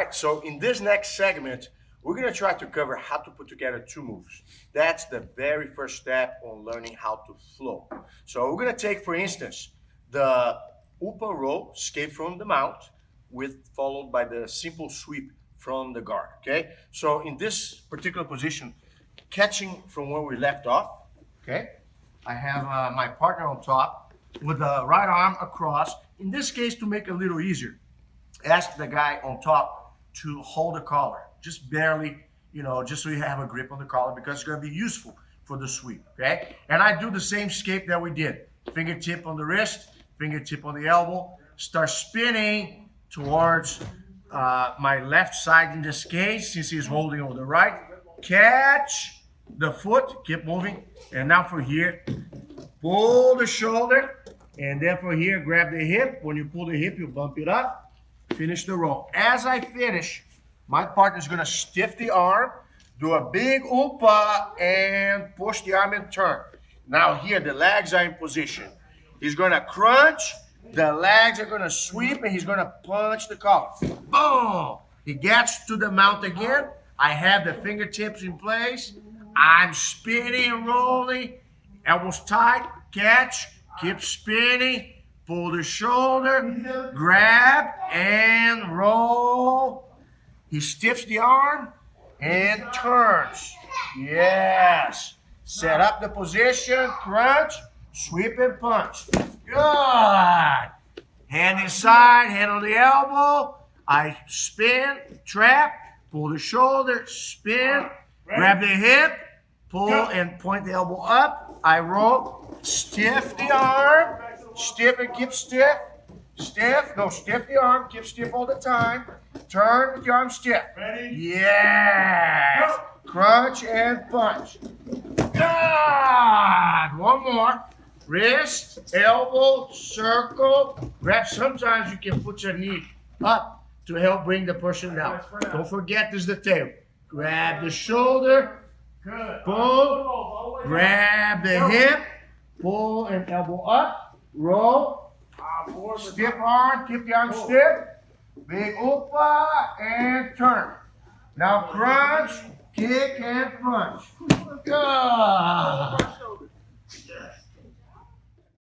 right, so in this next segment, we're gonna try to cover how to put together two moves. That's the very first step on learning how to flow. So we're gonna take, for instance, the upa roll, escape from the mount, followed by the simple sweep from the guard, okay? So in this particular position, catching from where we left off, okay? I have my partner on top with the right arm across. In this case, to make it a little easier, ask the guy on top to hold the collar, just barely, just so you have a grip on the collar, because it's going to be useful for the sweep, okay? And I do the same escape that we did. Fingertip on the wrist, fingertip on the elbow, start spinning towards my left side in this case, since he's holding on the right. Catch the foot, keep moving, and now for here, pull the shoulder, and then for here, grab the hip. When you pull the hip, you bump it up, finish the roll. As I finish, my partner is going to stiff the arm, do a big upa, and push the arm and turn. Now here, the legs are in position. He's going to crunch, the legs are going to sweep, and he's going to punch the collar. Boom! He gets to the mount again. I have the fingertips in place. I'm spinning, rolling, elbows tight, catch, keep spinning, pull the shoulder, grab, and roll. He stiffs the arm and turns. Yes. Set up the position, crunch, sweep and punch. Good. Hand inside, hand on the elbow. I spin, trap, pull the shoulder, spin, grab the hip, pull and point the elbow up. I roll, stiff the arm, stiff and keep stiff. Stiff, no, stiff the arm, keep stiff all the time. Turn with the arm stiff. Ready? Yes. Crunch and punch. Good. One more. Wrist, elbow, circle. Grab. Sometimes you can put your knee up to help bring the person down. Don't forget this detail. Grab the shoulder. Pull. Grab the hip. Pull and elbow up. Roll. Stiff arm, keep the arm stiff. Big upa and turn. Now crunch, kick and punch. Good.